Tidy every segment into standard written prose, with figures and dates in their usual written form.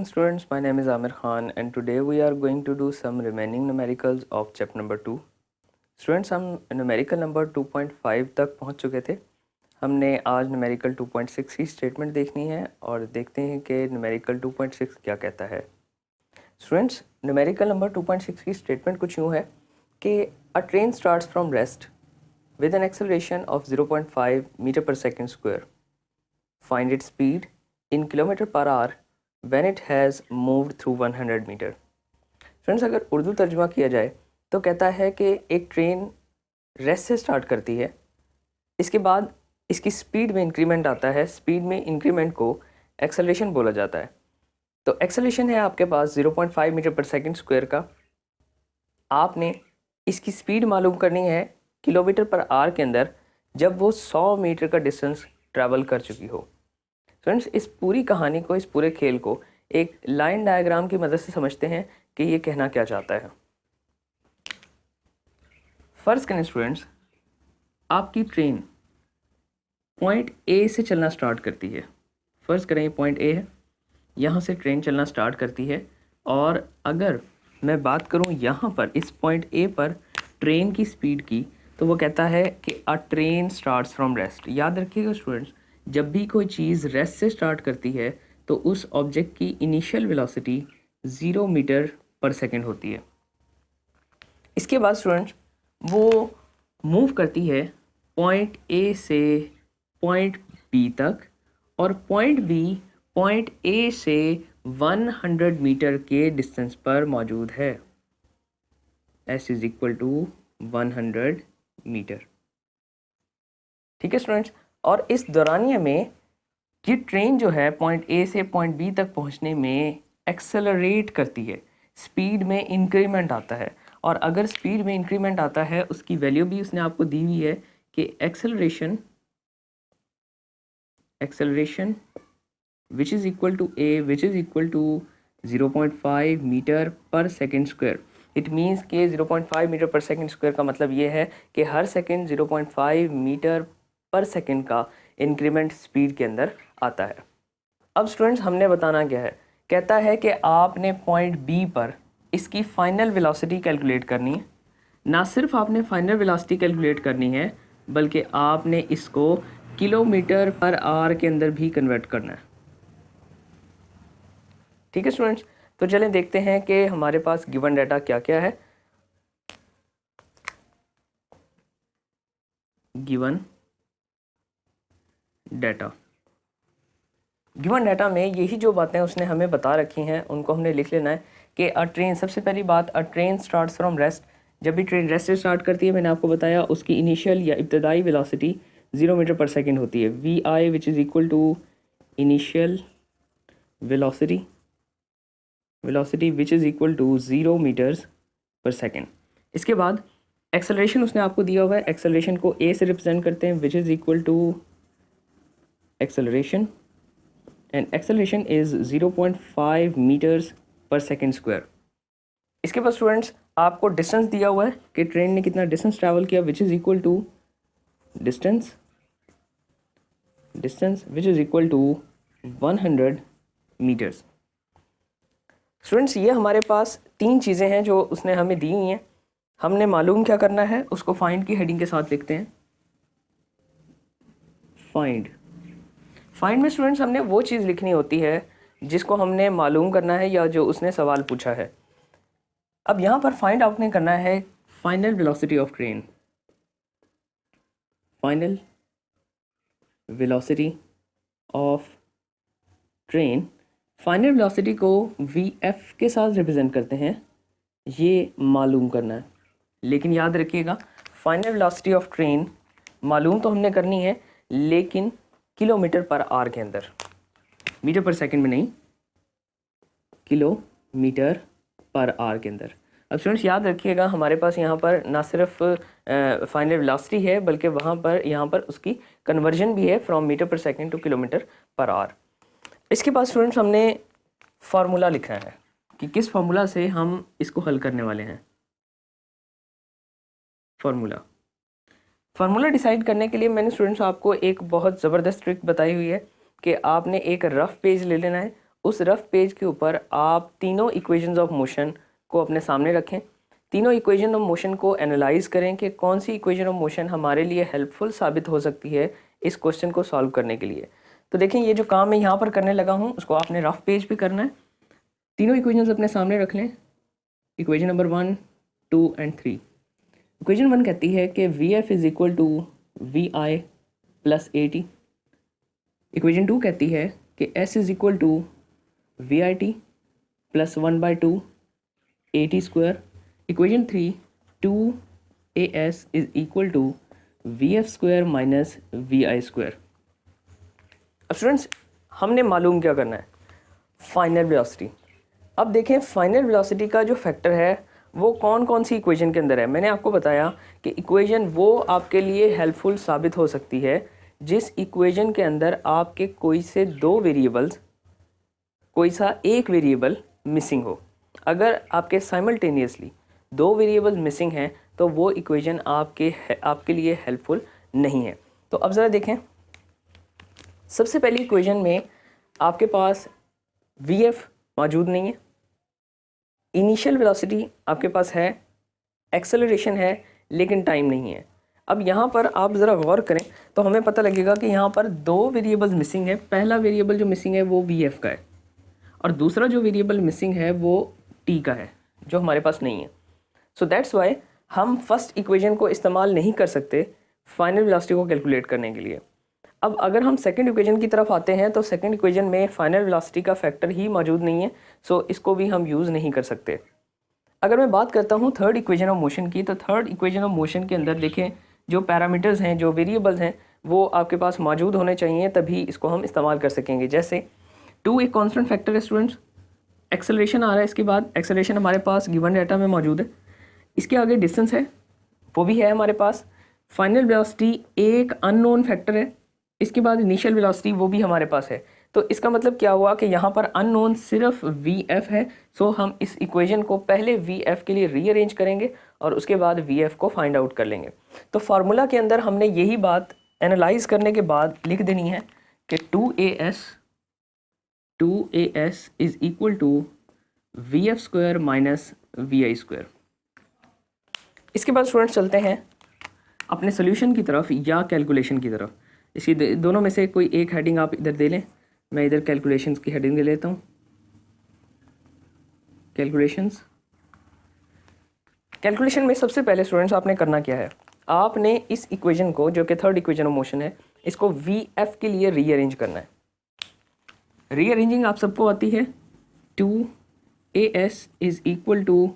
morning students, my name is Amir Khan and today we are going to do some remaining numericals of chapter number 2. Students, हम numerical number 2.5 तक पहुंच चुके थे. हमने आज numerical 2.6 की statement देखनी है और देखते हैं कि numerical 2.6 क्या कहता है. Students, numerical number 2.6 की statement कुछ यूँ है कि a train starts from rest with an acceleration of 0.5 meter per second square. Find its speed in kilometer per hour when it has moved through 100 metre. Friends, अगर उर्दू तर्जुमा किया जाए तो कहता है कि एक ट्रेन रेस्ट से स्टार्ट करती है, इसके बाद इसकी स्पीड में इंक्रीमेंट आता है. स्पीड में इंक्रीमेंट को एक्सेलरेशन बोला जाता है. तो एक्सेलरेशन है आपके पास 0.5 मीटर पर सेकंड स्क्वायर का. आपने इसकी स्पीड मालूम करनी है किलोमीटर पर आवर के अंदर जब वो 100 मीटर का डिस्टेंस ट्रैवल कर चुकी हो. फ्रेंड्स, इस पूरी कहानी को, इस पूरे खेल को एक लाइन डायग्राम की मदद से समझते हैं कि ये कहना क्या चाहता है. फर्ज करें स्टूडेंट्स, आपकी ट्रेन पॉइंट ए से चलना स्टार्ट करती है. फ़र्ज़ करें ये पॉइंट ए है, यहाँ से ट्रेन चलना स्टार्ट करती है. और अगर मैं बात करूँ यहाँ पर इस पॉइंट ए पर ट्रेन की स्पीड की, तो वो कहता है कि अ ट्रेन स्टार्ट्स फ्रॉम रेस्ट. याद रखिएगा स्टूडेंट्स, जब भी कोई चीज़ रेस्ट से स्टार्ट करती है तो उस ऑब्जेक्ट की initial velocity 0 meter per second होती है. इसके बाद स्टूडेंट्स वो मूव करती है पॉइंट ए से पॉइंट बी तक, और पॉइंट बी पॉइंट ए से 100 मीटर के डिस्टेंस पर मौजूद है. s is equal to 100 metre. ठीक है स्टूडेंट्स, और इस दौरानिए में ये ट्रेन जो है पॉइंट ए से पॉइंट बी तक पहुंचने में एक्सेलरेट करती है. स्पीड में इंक्रीमेंट आता है, और अगर स्पीड में इंक्रीमेंट आता है उसकी वैल्यू भी उसने आपको दी हुई है कि acceleration which is equal to A which is equal to 0.5 metre पर सेकेंड स्क्वायर. इट मीन्स के 0.5 मीटर पर सेकेंड स्क्वायर का मतलब ये है कि हर सेकेंड 0.5 मीटर पर सेकेंड का इंक्रीमेंट स्पीड के अंदर आता है. अब स्टूडेंट्स हमने बताना क्या है, कहता है कि आपने पॉइंट बी पर इसकी फाइनल वेलोसिटी कैलकुलेट करनी है. ना सिर्फ आपने फाइनल वेलोसिटी कैलकुलेट करनी है बल्कि आपने इसको किलोमीटर पर आवर के अंदर भी कन्वर्ट करना है. ठीक है स्टूडेंट्स, तो चलें देखते हैं कि हमारे पास गिवन डाटा क्या क्या है. गिवन डाटा में यही जो बातें उसने हमें बता रखी हैं उनको हमने लिख लेना है कि अ ट्रेन, सबसे पहली बात, अ ट्रेन स्टार्ट्स फ्रॉम रेस्ट. जब भी ट्रेन रेस्ट से स्टार्ट करती है, मैंने आपको बताया उसकी इनिशियल या इब्तदाई वेलोसिटी 0 मीटर पर सेकंड होती है. V I which is equal to initial velocity which is equal to 0 metres per second. इसके बाद एक्सेलरेशन उसने आपको दिया हुआ है. एक्सेलरेशन को ए से रिप्रेजेंट करते हैं, which is equal to acceleration, and acceleration is 0.5 meters per second square. इसके बाद स्टूडेंट्स आपको डिस्टेंस दिया हुआ है कि ट्रेन ने कितना डिस्टेंस ट्रैवल किया, which is equal to distance which is equal to 100 metres. Students, ये हमारे पास तीन चीज़ें हैं जो उसने हमें दी हुई हैं. हमने मालूम क्या करना है उसको फाइंड की हेडिंग के साथ लिखते हैं. फाइंड में स्टूडेंट्स हमने वो चीज़ लिखनी होती है जिसको हमने मालूम करना है या जो उसने सवाल पूछा है. अब यहाँ पर फाइंड आउट ने करना है final velocity of train. Final velocity of train, final velocity को वी एफ के साथ रिप्रेजेंट करते हैं, ये मालूम करना है. लेकिन याद रखिएगा, फाइनल वेलोसिटी ऑफ ट्रेन मालूम तो हमने करनी है लेकिन किलोमीटर पर आवर के अंदर, मीटर पर सेकंड में नहीं, किलोमीटर पर आवर के अंदर. अब स्टूडेंट्स याद रखिएगा, हमारे पास यहाँ पर ना सिर्फ फाइनल वेलोसिटी है बल्कि यहाँ पर उसकी कन्वर्जन भी है from metre per second two kilometre per our. इसके बाद स्टूडेंट्स हमने फार्मूला लिखा है कि किस फार्मूला से हम इसको हल करने वाले हैं. फार्मूला डिसाइड करने के लिए मैंने स्टूडेंट्स आपको एक बहुत ज़बरदस्त ट्रिक बताई हुई है कि आपने एक रफ़ पेज ले लेना है उस रफ पेज के ऊपर आप तीनों इक्वेशंस ऑफ मोशन को अपने सामने रखें, तीनों इक्वेशन ऑफ मोशन को एनालाइज करें कि कौन सी इक्वेशन ऑफ मोशन हमारे लिए हेल्पफुल साबित हो सकती है इस क्वेश्चन को सॉल्व करने के लिए। तो देखें, ये जो काम मैं यहाँ पर करने लगा हूँ उसको आपने रफ पेज पे करना है। तीनों इक्वेशंस अपने सामने रख लें, इक्वेशन नंबर 1, 2 एंड 3। इक्वेशन 1 कहती है कि V F is equal to V I plus A T. Equation 2 कहती है कि S is equal to V I T plus 1/2 A T square. Equation 3, 2 A S is equal to V F square minus V I square. अब students, हमने मालूम क्या करना है, final velocity. अब देखें, फाइनल वेलोसिटी का जो फैक्टर है वो कौन कौन सी इक्वेशन के अंदर है। मैंने आपको बताया कि इक्वेशन वो आपके लिए हेल्पफुल साबित हो सकती है जिस इक्वेशन के अंदर आपके कोई से दो वेरिएबल्स, कोई सा एक वेरिएबल मिसिंग हो। अगर आपके साइमल्टेनियसली दो वेरिएबल मिसिंग हैं तो वो इक्वेशन आपके लिए हेल्पफुल नहीं है। तो अब ज़रा देखें, सबसे पहली इक्वेशन में आपके पास वी एफ मौजूद नहीं है, इनिशियल वेलोसिटी आपके पास है, एक्सेलरेशन है, लेकिन टाइम नहीं है। अब यहाँ पर आप ज़रा गौर करें तो हमें पता लगेगा कि यहाँ पर दो वेरिएबल्स मिसिंग है। पहला वेरिएबल जो मिसिंग है वो वी एफ का है और दूसरा जो वेरिएबल मिसिंग है वो टी का है, जो हमारे पास नहीं है। सो दैट्स वाई हम फर्स्ट इक्वेशन को इस्तेमाल नहीं कर सकते फाइनल वेलोसिटी को कैलकुलेट करने के लिए। अब अगर हम सेकंड इक्वेशन की तरफ आते हैं तो सेकंड इक्वेशन में फाइनल वेलोसिटी का फैक्टर ही मौजूद नहीं है, सो इसको भी हम यूज़ नहीं कर सकते। अगर मैं बात करता हूँ थर्ड इक्वेशन ऑफ मोशन की, तो थर्ड इक्वेशन ऑफ मोशन के अंदर देखें, जो पैरामीटर्स हैं, जो वेरिएबल्स हैं, वो आपके पास मौजूद होने चाहिए, तभी इसको हम इस्तेमाल कर सकेंगे। जैसे 2 एक कॉन्स्टेंट फैक्टर है स्टूडेंट्स, एक्सेलरेशन आ रहा है, इसके बाद एक्सेलरेशन हमारे पास गिवन डाटा में मौजूद है, इसके आगे डिस्टेंस है वो भी है हमारे पास, फाइनल वेलोसिटी एक अननोन फैक्टर है, इसके बाद इनिशियल वेलोसिटी वो भी हमारे पास है। तो इसका मतलब क्या हुआ कि यहाँ पर अननोन सिर्फ वी एफ है। सो हम इस इक्वेशन को पहले वी एफ के लिए रीअरेंज करेंगे और उसके बाद वी एफ को फाइंड आउट कर लेंगे। तो फार्मूला के अंदर हमने यही बात एनालाइज करने के बाद लिख देनी है कि 2as is equal to V F square minus V I square. इसके बाद स्टूडेंट्स चलते हैं अपने सोल्यूशन की तरफ या कैलकुलेशन की तरफ। इसी दोनों में से कोई एक हेडिंग आप इधर दे लें, मैं इधर कैलकुलेशंस की हेडिंग दे लेता हूँ। कैलकुलेशन में सबसे पहले स्टूडेंट्स आपने करना क्या है, आपने इस इक्वेशन को, जो कि थर्ड इक्वेशन ऑफ मोशन है, इसको वी एफ के लिए रीअरेंज करना है। रीअरेंजिंग आप सबको आती है, 2as is equal to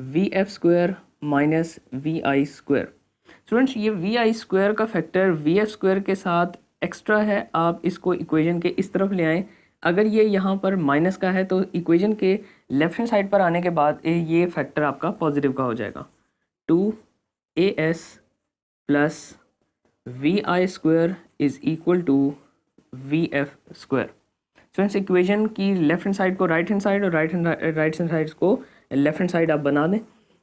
V F square minus V I square. Students, ये वी आई स्क्वायर का फैक्टर वी एफ स्क्वायर के साथ एक्स्ट्रा है, आप इसको इक्वेशन के इस तरफ ले आएँ। अगर ये यहाँ पर माइनस का है तो इक्वेशन के लेफ्ट हैंड साइड पर आने के बाद ये फैक्टर आपका पॉजिटिव का हो जाएगा। 2as plus we I square is equal to V F square. Students, equation की लेफ्ट हैंड साइड को राइट हैंड साइड और राइट हैंड साइड को लेफ्ट हैंड साइड आप बना दें।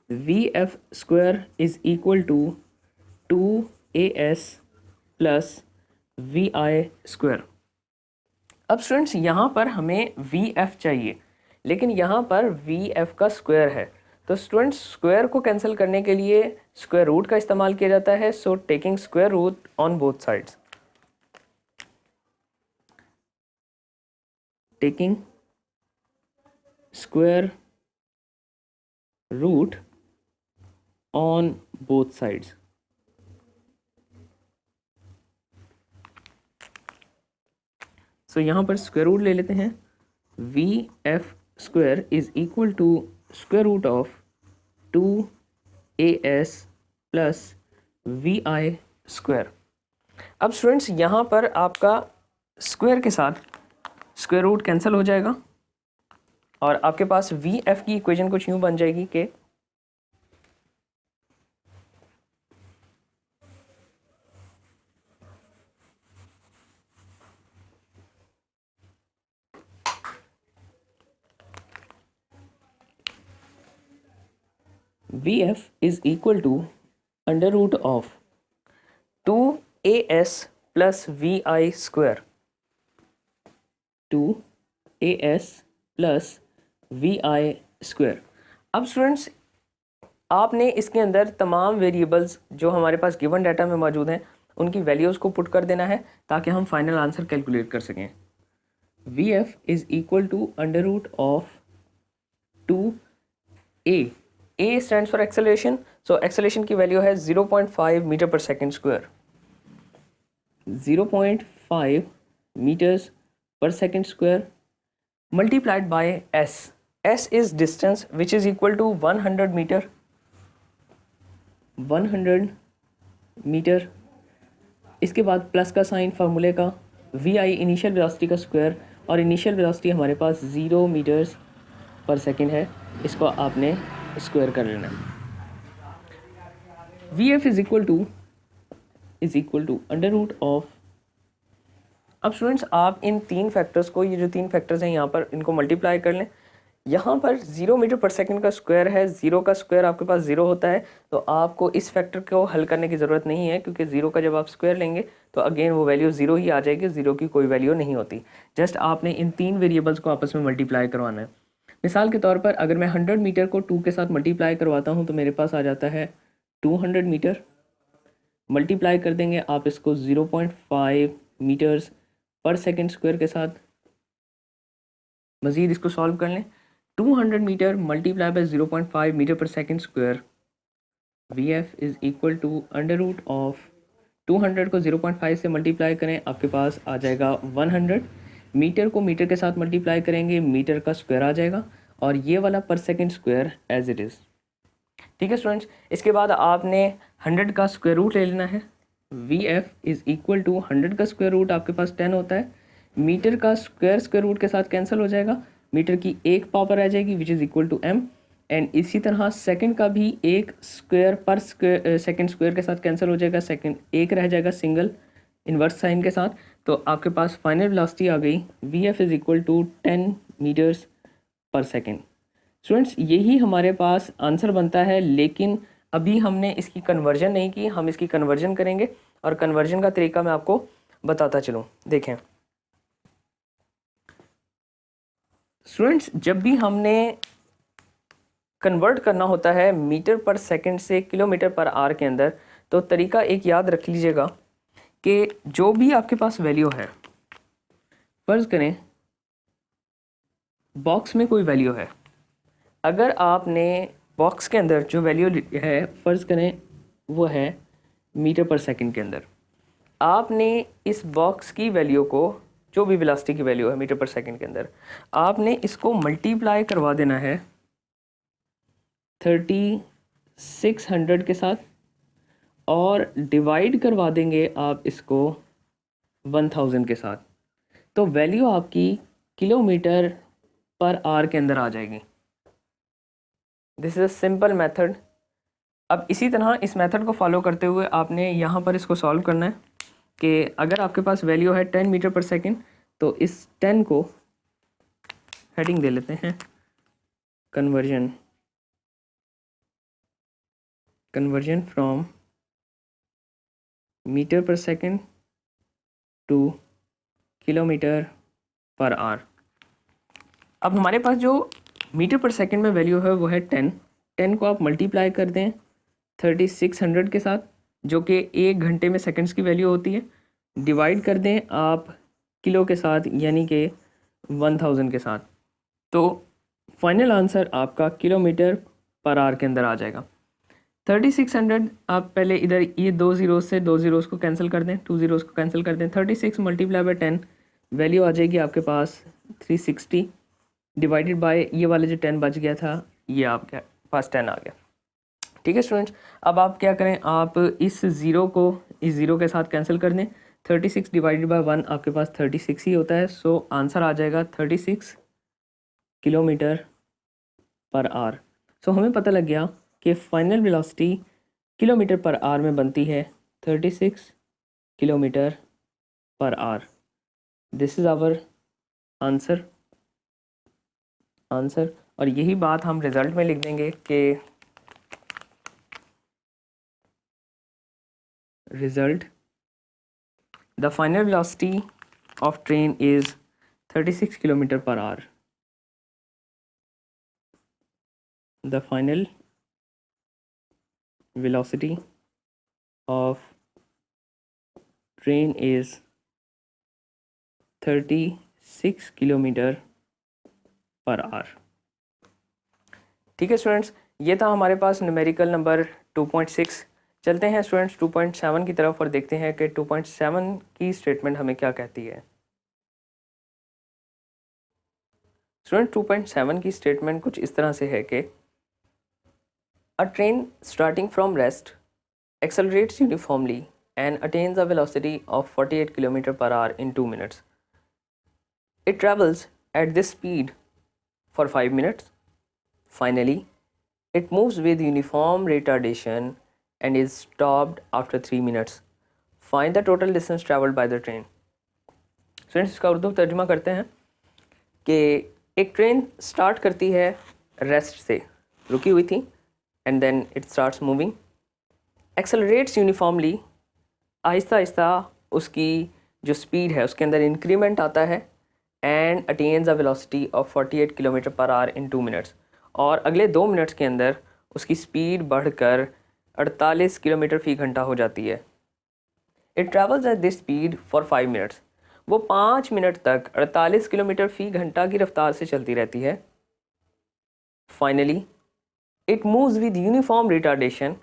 V F square is equal to 2as plus we I square. अब students, यहाँ पर हमें वी एफ चाहिए, लेकिन यहाँ पर वी एफ का स्क्वायर है। तो स्टूडेंट्स, स्क्वायर को कैंसिल करने के लिए स्क्वायर रूट का इस्तेमाल किया जाता है। So taking square root on both sides, taking square root on both sides. So यहाँ पर स्क्वायर रूट ले लेते हैं। V F square is equal to square root of 2as plus we I square. अब स्टूडेंट्स, यहाँ पर आपका square के साथ स्क्वायर रूट कैंसिल हो जाएगा और आपके पास वी एफ की इक्वेशन कुछ यूँ बन जाएगी कि V F is equal to under root of 2as plus we I square, 2 A S plus we I square. अब स्टूडेंट्स आपने इसके अंदर तमाम वेरिएबल्स जो हमारे पास गिवन डाटा में मौजूद हैं उनकी वैल्यूज़ को पुट कर देना है ताकि हम फाइनल आंसर कैलकुलेट कर सकें। V F is equal to under root of 2a। a stands for acceleration, so acceleration की वैल्यू है 0.5 मीटर पर सेकेंड स्क्वायर। 0.5 मीटर्स पर second square multiplied by s. s is distance which is equal to 100 meter. 100 metre. इसके बाद plus का sign फार्मूले का, we I initial velocity का स्क्वायर, और इनिशियल वेलोसिटी हमारे पास 0 मीटर्स पर सेकेंड है, इसको आपने स्क्वायर कर लेना। V F is equal to under root of. अब स्टूडेंट्स आप इन तीन फैक्टर्स को, ये जो तीन फैक्टर्स हैं यहाँ पर, इनको मल्टीप्लाई कर लें। यहाँ पर 0 मीटर पर सेकंड का स्क्वायर है, 0 का स्क्वायर आपके पास 0 होता है, तो आपको इस फैक्टर को हल करने की ज़रूरत नहीं है क्योंकि 0 का जब आप स्क्वायर लेंगे तो अगेन वो वैल्यू 0 ही आ जाएगी, 0 की कोई वैल्यू नहीं होती। जस्ट आपने इन तीन वेरिएबल्स को आपस में मल्टीप्लाई करवाना है। मिसाल के तौर पर अगर मैं 100 मीटर को 2 के साथ मल्टीप्लाई करवाता हूँ तो मेरे पास आ जाता है 200 मीटर। मल्टीप्लाई कर देंगे आप इसको 0.5 मीटर्स पर सेकेंड स्क्वायर के साथ। मज़ीद इसको सॉल्व कर लें। 200 मीटर मल्टीप्लाई बाय 0.5 मीटर पर second square, V F is equal to under root of 200 को 0.5 से मल्टीप्लाई करें, आपके पास आ जाएगा 100। मीटर को मीटर के साथ मल्टीप्लाई करेंगे, मीटर का स्क्वायर आ जाएगा, और ये वाला per second square as it is. ठीक है स्टूडेंट्स, इसके बाद आपने 100 का स्क्वायर रूट ले लेना है। V F is equal to 100 का स्क्वायर रूट आपके पास 10 होता है, मीटर का स्क्वायर रूट के साथ कैंसिल हो जाएगा, मीटर की एक पावर आ जाएगी which is equal to m। And इसी तरह सेकंड का भी एक स्क्वायर पर सेकंड स्क्वायर के साथ कैंसिल हो जाएगा, सेकंड एक रह जाएगा सिंगल इन्वर्स साइन के साथ। तो आपके पास फाइनल वेलोसिटी आ गई V F is equal to 10 meters पर सेकेंड। स्टूडेंट्स यही हमारे पास आंसर बनता है, लेकिन अभी हमने इसकी कन्वर्जन नहीं की, हम इसकी कन्वर्जन करेंगे और कन्वर्जन का तरीका मैं आपको बताता चलूँ। देखें स्टूडेंट्स, जब भी हमने कन्वर्ट करना होता है मीटर पर सेकंड से किलोमीटर पर आवर के अंदर, तो तरीका एक याद रख लीजिएगा कि जो भी आपके पास वैल्यू है, फ़र्ज़ करें बॉक्स में कोई वैल्यू है, अगर आपने बॉक्स के अंदर जो वैल्यू है फ़र्ज़ करें वो है मीटर पर सेकंड के अंदर, आपने इस बॉक्स की वैल्यू को, जो भी वेलोसिटी की वैल्यू है मीटर पर सेकंड के अंदर, आपने इसको मल्टीप्लाई करवा देना है 3600 के साथ, और डिवाइड करवा देंगे आप इसको 1000 के साथ, तो वैल्यू आपकी किलोमीटर पर आवर के अंदर आ जाएगी। This is a simple method. अब इसी तरह इस मेथड को फॉलो करते हुए आपने यहाँ पर इसको सॉल्व करना है कि अगर आपके पास वैल्यू है 10 मीटर पर सेकंड, तो इस 10 को हेडिंग दे लेते हैं conversion from metre per second two kilometre per our. अब हमारे पास जो मीटर पर सेकंड में वैल्यू है वो है 10 को आप मल्टीप्लाई कर दें 3600 के साथ, जो कि 1 घंटे में सेकंड्स की वैल्यू होती है, डिवाइड कर दें आप किलो के साथ यानी कि 1000 के साथ, तो फाइनल आंसर आपका किलोमीटर पर आवर के अंदर आ जाएगा। 3600 आप पहले इधर ये 2 ज़ीरो से 2 ज़ीरोज़ को कैंसिल कर दें, 2 ज़ीरोज़ को कैंसिल कर दें, 36 मल्टीप्लाई बाय 10 वैल्यू आ जाएगी आपके पास 360, डिवाइडेड बाय ये वाले जो 10 बच गया था, ये आपके पास 10 आ गया। ठीक है स्टूडेंट्स, अब आप क्या करें, आप इस ज़ीरो को इस ज़ीरो के साथ कैंसिल कर दें, 36 डिवाइडेड बाय 1 आपके पास 36 ही होता है, सो आंसर आ जाएगा 36 किलोमीटर पर आवर। सो हमें पता लग गया कि final velocity kilometer per hour में बनती है 36 kilometer per hour. This is our answer. और यही बात हम रिज़ल्ट में लिख देंगे कि result, the final velocity of train is 36 kilometer per hour. The final velocity of train is 36 kilometer per hour. ठीक है स्टूडेंट्स, ये था हमारे पास न्यूमेरिकल नंबर 2.6। चलते हैं स्टूडेंट्स 2.7 की तरफ और देखते हैं कि 2.7 की स्टेटमेंट हमें क्या कहती है। स्टूडेंट 2.7 की स्टेटमेंट कुछ इस तरह से है कि अ train starting from rest accelerates uniformly and attains a velocity of 48 km per hour in 2 minutes. It travels at this speed for 5 minutes. Finally, it moves with uniform retardation and is stopped after 3 minutes. Find the total distance traveled by the train. Students, इसका उर्दू तर्जुमा करते हैं कि एक train start करती है rest से, रुकी हुई थी, and then it starts moving, accelerates uniformly, आहिस्ता आहिस्ता उसकी जो स्पीड है उसके अंदर इंक्रीमेंट आता है, and attains a velocity of 48 kilometre per our in 2 minutes, और अगले 2 मिनट्स के अंदर उसकी स्पीड बढ़कर 48 किलोमीटर फ़ी घंटा हो जाती है। It travels at this speed for 5 minutes, वो 5 मिनट तक 48 किलोमीटर फ़ी घंटा की रफ्तार से चलती रहती है। Finally it moves with uniform retardation,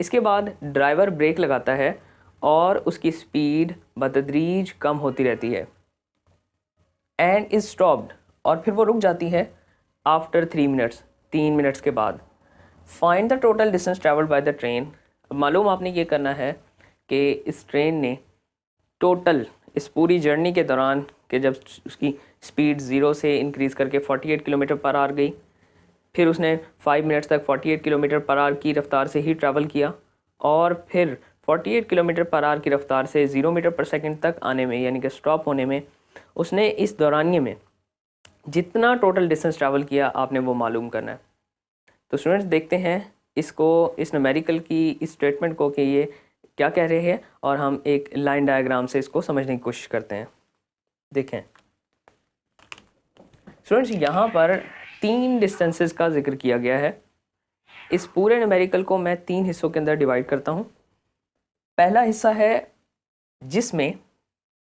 इसके बाद ड्राइवर ब्रेक लगाता है और उसकी स्पीड बतदरीज कम होती रहती है, एंड इज़ स्टॉप्ड, और फिर वो रुक जाती है आफ्टर 3 मिनट्स, 3 मिनट्स के बाद। Find the total distance travelled by the train, मालूम आपने ये करना है कि इस ट्रेन ने टोटल इस पूरी जर्नी के दौरान कि जब उसकी स्पीड 0 से इंक्रीज़ करके 48 किलोमीटर पर आवर गई, फिर उसने 5 मिनट्स तक 48 किलोमीटर पर आवर की रफ़्तार से ही ट्रैवल किया, और फिर 48 किलोमीटर पर आवर की रफ़्तार से 0 मीटर पर सेकंड तक आने में, यानी कि स्टॉप होने में, उसने इस दौरानिए में जितना टोटल डिस्टेंस ट्रैवल किया आपने वो मालूम करना है। तो स्टूडेंट्स देखते हैं इसको, इस न्यूमेरिकल की इस स्टेटमेंट को कि ये क्या कह रहे हैं, और हम एक लाइन डायग्राम से इसको समझने की कोशिश करते हैं। देखें स्टूडेंट्स, यहाँ पर 3 डिस्टेंसेस का जिक्र किया गया है। इस पूरे न्यूमेरिकल को मैं 3 हिस्सों के अंदर डिवाइड करता हूँ। पहला हिस्सा है जिसमें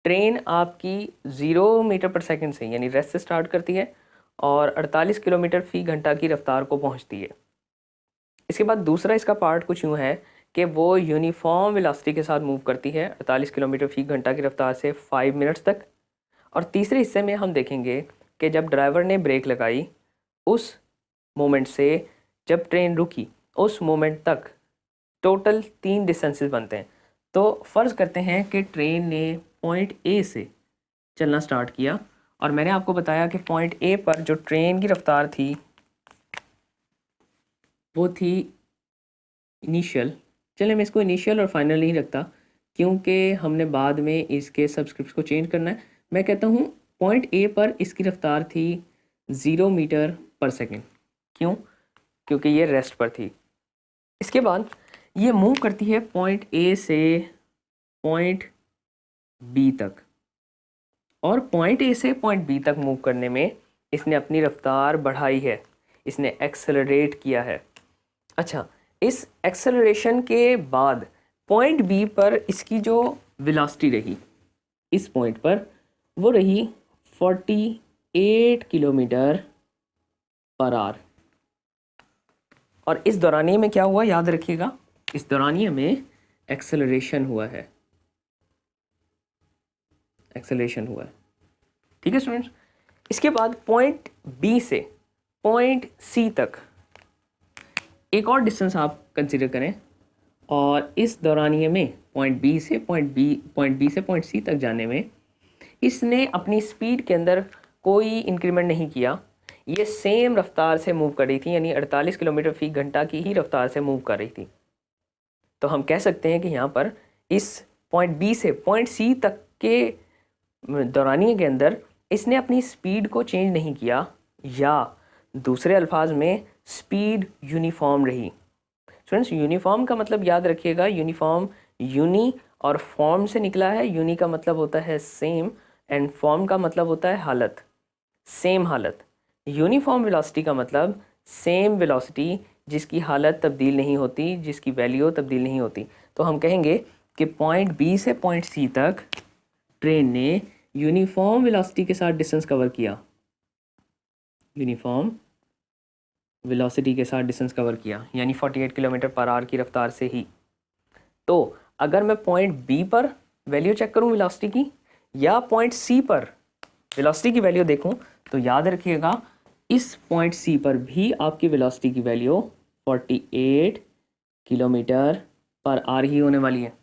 ट्रेन आपकी 0 मीटर पर सेकंड से, यानी रेस्ट से स्टार्ट करती है और 48 किलोमीटर फ़ी घंटा की रफ़्तार को पहुँचती है। इसके बाद दूसरा इसका पार्ट कुछ यूँ है कि वो यूनिफॉर्म वेलोसिटी के साथ मूव करती है 48 किलोमीटर फ़ी घंटा की रफ़्तार से 5 मिनट्स तक। और तीसरे हिस्से में हम देखेंगे कि जब ड्राइवर ने ब्रेक लगाई उस मोमेंट से जब ट्रेन रुकी उस मोमेंट तक टोटल 3 डिस्टेंसेस बनते हैं। तो फ़र्ज़ करते हैं कि ट्रेन ने पॉइंट ए से चलना स्टार्ट किया, और मैंने आपको बताया कि पॉइंट ए पर जो ट्रेन की रफ़्तार थी वो थी इनिशियल। चलिए मैं इसको इनिशियल और फाइनल नहीं रखता क्योंकि हमने बाद में इसके सबस्क्रिप्ट को चेंज करना है। मैं कहता हूँ पॉइंट ए पर इसकी रफ़्तार थी 0 मीटर पर सेकंड। क्यों? क्योंकि ये रेस्ट पर थी। इसके बाद ये मूव करती है पॉइंट ए से पॉइंट बी तक, और पॉइंट ए से पॉइंट बी तक मूव करने में इसने अपनी रफ़्तार बढ़ाई है, इसने एक्सेलरेट किया है। अच्छा, इस एक्सेलरेशन के बाद पॉइंट बी पर इसकी जो वेलोसिटी रही इस पॉइंट पर वो रही 48 किलोमीटर पर आवर। और इस दौरानिए में क्या हुआ याद रखिएगा, इस दौरानिए में एक्सेलरेशन हुआ है, एक्सेलरेशन हुआ है। ठीक है स्टूडेंट्स, इसके बाद पॉइंट बी से पॉइंट सी तक एक और डिस्टेंस आप कंसीडर करें, और इस दौरानिए में पॉइंट बी से पॉइंट सी तक जाने में इसने अपनी स्पीड के अंदर कोई इंक्रीमेंट नहीं किया, ये सेम रफ्तार से मूव कर रही थी, यानी 48 किलोमीटर फ़ी घंटा की ही रफ्तार से मूव कर रही थी। तो हम कह सकते हैं कि यहाँ पर इस पॉइंट बी से पॉइंट सी तक के दौरानिए के अंदर इसने अपनी स्पीड को चेंज नहीं किया, या दूसरे अल्फाज में स्पीड यूनिफॉर्म रही। स्टूडेंट्स, यूनिफॉर्म का मतलब याद रखिएगा, यूनिफॉर्म यूनी और फॉर्म से निकला है। यूनी का मतलब होता है सेम एंड फॉर्म का मतलब होता है हालत। सेम हालत। यूनिफॉर्म वेलोसिटी का मतलब सेम वेलोसिटी जिसकी हालत तब्दील नहीं होती, जिसकी वैल्यू तब्दील नहीं होती। तो हम कहेंगे कि पॉइंट बी से पॉइंट सी तक ट्रेन ने यूनिफॉर्म वेलोसिटी के साथ डिस्टेंस कवर किया, यूनिफॉर्म वेलोसिटी के साथ डिस्टेंस कवर किया, यानी 48 किलोमीटर पर आवर की रफ्तार से ही। तो अगर मैं पॉइंट बी पर वैल्यू चेक करूं वेलोसिटी की, या पॉइंट सी पर वेलोसिटी की वैल्यू देखूं, तो याद रखिएगा इस पॉइंट सी पर भी आपकी वेलोसिटी की वैल्यू 48 किलोमीटर पर आवर ही होने वाली है।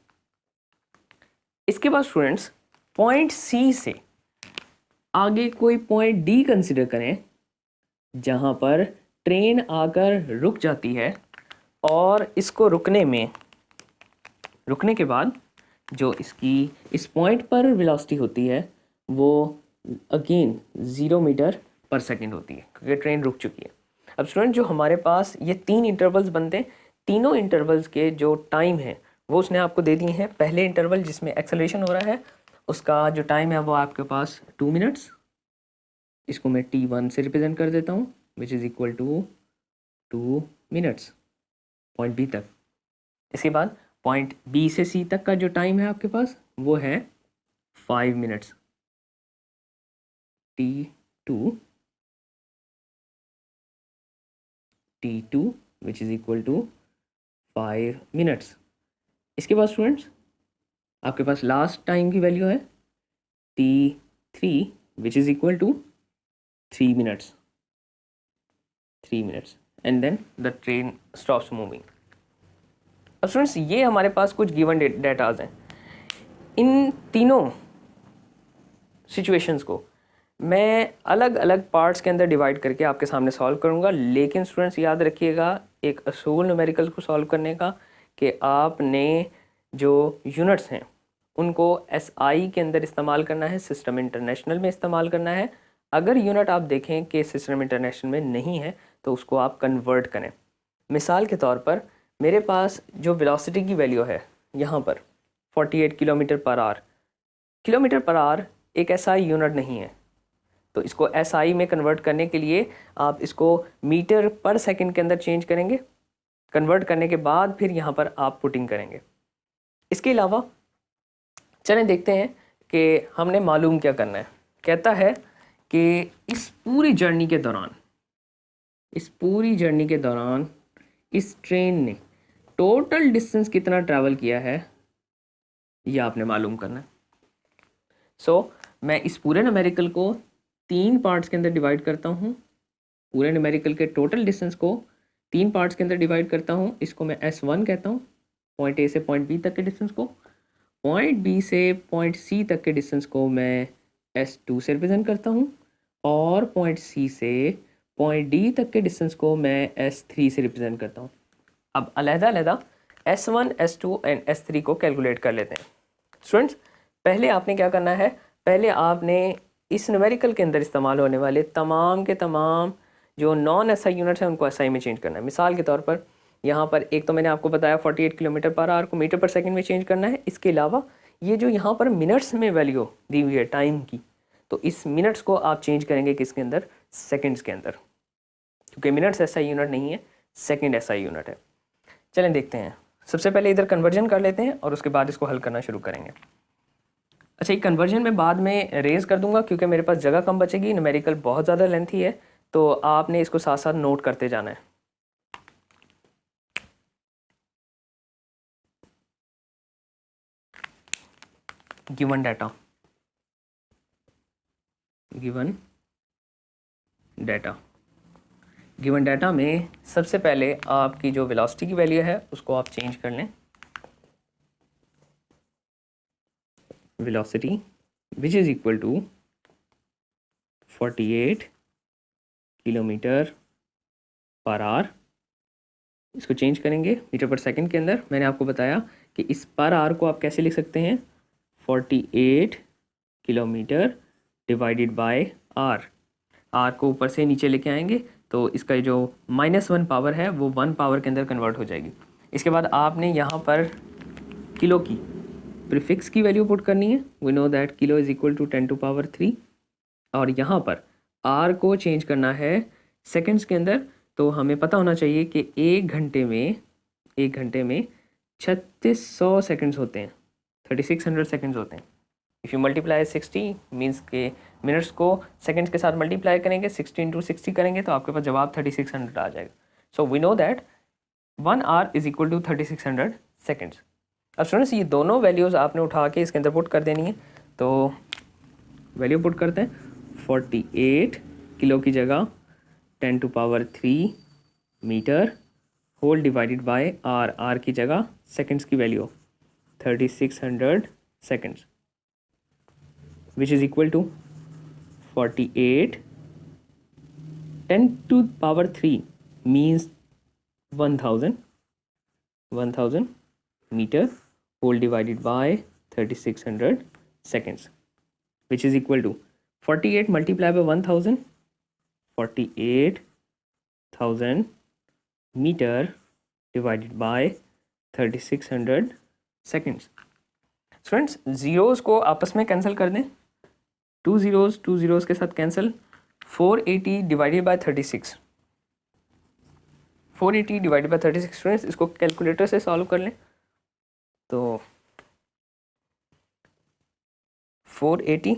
इसके बाद स्टूडेंट्स पॉइंट सी से आगे कोई पॉइंट डी कंसिडर करें जहां पर ट्रेन आकर रुक जाती है, और इसको रुकने के बाद जो इसकी इस पॉइंट पर वेलोसिटी होती है वो अगेन 0 मीटर पर सेकेंड होती है, क्योंकि ट्रेन रुक चुकी है। अब स्टूडेंट जो हमारे पास ये 3 इंटरवल्स बनते हैं, तीनों इंटरवल्स के जो टाइम है वो उसने आपको दे दिए हैं। पहले इंटरवल जिसमें एक्सेलरेशन हो रहा है उसका जो टाइम है वो आपके पास 2 मिनट्स, इसको मैं t1 से रिप्रेजेंट कर देता हूँ, which is equal to 2 minutes point B तक। इसके बाद पॉइंट बी से सी तक का जो टाइम है आपके पास वो है 5 minutes, t2 which is equal to 5 minutes. इसके बाद स्टूडेंट्स आपके पास लास्ट टाइम की वैल्यू है t3 which is equal to 3 minutes and then the train stops moving. अब स्टूडेंट्स ये हमारे पास कुछ गिवन डेटाज हैं। इन तीनों सिचुएशंस को मैं अलग अलग पार्ट्स के अंदर डिवाइड करके आपके सामने सॉल्व करूंगा, लेकिन स्टूडेंट्स याद रखिएगा एक असूल न्यूमेरिकल्स को सॉल्व करने का कि आपने जो यूनिट्स हैं उनको SI के अंदर इस्तेमाल करना है, सिस्टम इंटरनेशनल में इस्तेमाल करना है। अगर यूनिट आप देखें कि सिस्टम इंटरनेशनल में नहीं है तो उसको आप कन्वर्ट करें। मिसाल के तौर पर मेरे पास जो वेलोसिटी की वैल्यू है यहाँ पर 48 kilometre per our, kilometre per our एक SI यूनिट नहीं है, तो इसको SI में कन्वर्ट करने के लिए आप इसको मीटर पर सेकंड के अंदर चेंज करेंगे। कन्वर्ट करने के बाद फिर यहाँ पर आप पुटिंग करेंगे। इसके अलावा चलें देखते हैं कि हमने मालूम क्या करना है। कहता है कि इस पूरी जर्नी के दौरान इस ट्रेन ने टोटल डिस्टेंस कितना ट्रैवल किया है ये आपने मालूम करना है। सो मैं इस पूरे न्यूमेरिकल को 3 पार्ट्स के अंदर डिवाइड करता हूँ। पूरे न्यूमेरिकल के टोटल डिस्टेंस को 3 पार्ट्स के अंदर डिवाइड करता हूँ। इसको मैं S1 कहता हूँ, पॉइंट A से पॉइंट B तक के डिस्टेंस को। पॉइंट B से पॉइंट C तक के डिस्टेंस को मैं S2 से रिप्रेजेंट करता हूँ, और पॉइंट C से पॉइंट D तक के डिस्टेंस को मैं S3 से रिप्रेजेंट करता हूँ। अब अलग-अलग S1, S2 एंड S3 को कैलकुलेट कर लेते हैं। स्टूडेंट्स पहले आपने क्या करना है, पहले आपने इस न्यूमेरिकल के अंदर इस्तेमाल होने वाले तमाम के तमाम जो नॉन SI यूनिट्स हैं उनको SI में चेंज करना है। मिसाल के तौर पर यहाँ पर एक तो मैंने आपको बताया 48 किलोमीटर पर आवर को मीटर पर सेकंड में चेंज करना है। इसके अलावा ये जो यहाँ पर मिनट्स में वैल्यू दी हुई है टाइम की, तो इस मिनट्स को आप चेंज करेंगे किसके अंदर, सेकंड्स के अंदर, क्योंकि मिनट्स SI यूनिट नहीं है, सेकंड SI यूनिट है। चलें देखते हैं। सबसे पहले इधर कन्वर्जन कर लेते हैं और उसके बाद इसको हल करना शुरू करेंगे। अच्छा, ये कन्वर्जन मैं बाद में रेज कर दूंगा क्योंकि मेरे पास जगह कम बचेगी, न्यूमेरिकल बहुत ज़्यादा लेंथी है, तो आपने इसको साथ साथ नोट करते जाना है। गिवन डाटा में सबसे पहले आपकी जो वेलोसिटी की वैल्यू है उसको आप चेंज कर लें। Velocity which is equal to 48 kilometre per hour, इसको चेंज करेंगे मीटर पर सेकंड के अंदर। मैंने आपको बताया कि इस पर आवर को आप कैसे लिख सकते हैं, 48 kilometer divided by hour. Hour को ऊपर से नीचे लेके आएंगे तो इसका जो -1 पावर है वो 1 पावर के अंदर कन्वर्ट हो जाएगी। इसके बाद आपने यहाँ पर किलो की प्रीफिक्स की वैल्यू पुट करनी है। We know that kilo is equal to 10 to power 3, और यहाँ पर आर को चेंज करना है सेकंड्स के अंदर, तो हमें पता होना चाहिए कि एक घंटे में 3600 सेकंड्स होते हैं, 3600 सेकंड्स होते हैं। इफ़ यू मल्टीप्लाई 60 मीन्स के मिनट्स को सेकंड्स के साथ मल्टीप्लाई करेंगे, 60 इंटू 60 करेंगे तो आपके पास जवाब 3600 आ जाएगा। So we know that 1 hour is equal to 3600 seconds. अब स्टूडेंट्स ये दोनों वैल्यूज़ आपने उठा के इसके अंदर पुट कर देनी है, तो वैल्यू पुट करते हैं। 48 किलो की जगह 10⁻³ meter whole divided by hour की जगह सेकंड्स की value 3600 seconds which is equal to 48 10⁻³ means 1000 meter whole divided by 3600 seconds which is equal to 48 multiplied by 1000, 48,000 meter divided by 3600 seconds. Students zeros को आपस में cancel कर दें, two zeros के साथ cancel. 480 divided by 36, 480 divided by 36 students इसको calculator से solve कर लें तो 480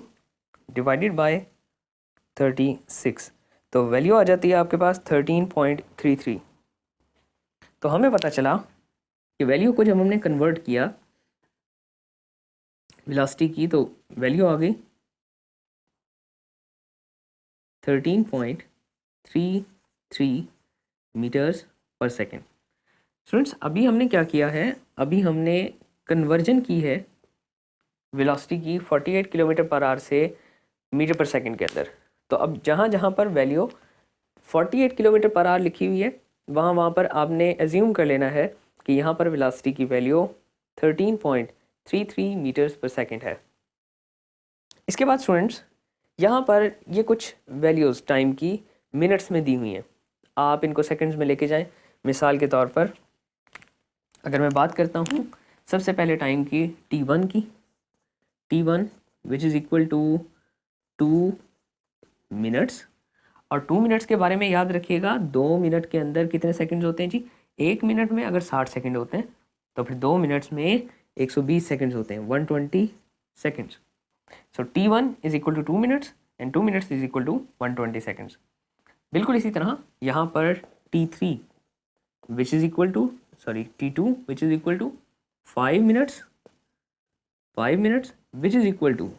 डिवाइडेड बाय 36 तो वैल्यू आ जाती है आपके पास 13.33। तो हमें पता चला कि वैल्यू को जब हमने कन्वर्ट किया वेलोसिटी की तो वैल्यू आ गई 13.33 मीटर्स पर सेकेंड। स्टूडेंट्स अभी हमने क्या किया है, अभी हमने कन्वर्जन की है वेलोसिटी की 48 किलोमीटर पर आवर से मीटर पर सेकेंड के अंदर। तो अब जहाँ जहाँ पर वैल्यू 48 किलोमीटर पर आवर लिखी हुई है वहाँ पर आपने एज्यूम कर लेना है कि यहाँ पर वेलोसिटी की वैल्यू 13.33 मीटर्स पर सेकेंड है। इसके बाद स्टूडेंट्स यहाँ पर ये कुछ वैल्यूज़ टाइम की मिनट्स में दी हुई हैं, आप इनको सेकंड्स में लेके जाएं। मिसाल के तौर पर अगर मैं बात करता हूँ सबसे पहले टाइम की T1 की, T1 which is equal to 2 minutes. और 2 मिनट्स के बारे में याद रखिएगा 2 मिनट के अंदर कितने सेकंड्स होते हैं जी, 1 मिनट में अगर 60 सेकंड होते हैं तो फिर 2 मिनट्स में 120 सेकंड्स होते हैं, 120 seconds. So T1 is equal to 2 minutes and 2 minutes is equal to 120 seconds. बिल्कुल इसी तरह यहाँ पर T3 which is equal to T2 which is equal to 5 minutes, 5 minutes which is equal to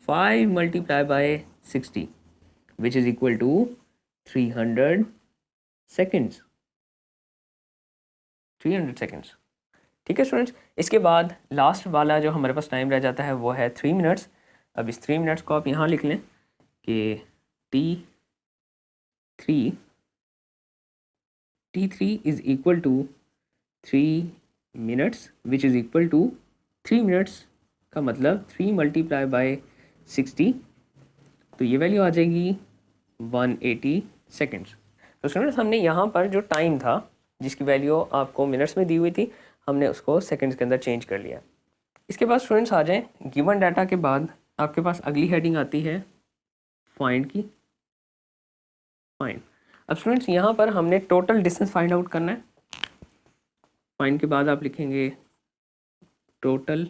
5 multiply by 60 which is equal to 300 seconds, 300 seconds. ठीक है students, इसके बाद last वाला जो हमारे पास टाइम रह जाता है वो है 3 मिनट्स। अब इस 3 मिनट्स को आप यहाँ लिख लें कि T3 is equal to 3 minutes which is equal to 3 minutes का मतलब 3 मल्टीप्लाई बाय 60 तो ये वैल्यू आ जाएगी 180 सेकेंड्स। तो स्टूडेंट्स हमने यहाँ पर जो टाइम था जिसकी वैल्यू आपको मिनट्स में दी हुई थी हमने उसको सेकंड्स के अंदर चेंज कर लिया। इसके बाद स्टूडेंट्स आ जाएं, गिवन डाटा के बाद आपके पास अगली हेडिंग आती है फाइंड की, फाइंड। अब स्टूडेंट्स यहाँ पर हमने टोटल डिस्टेंस फाइंड आउट करना है। फाइंड के बाद आप लिखेंगे टोटल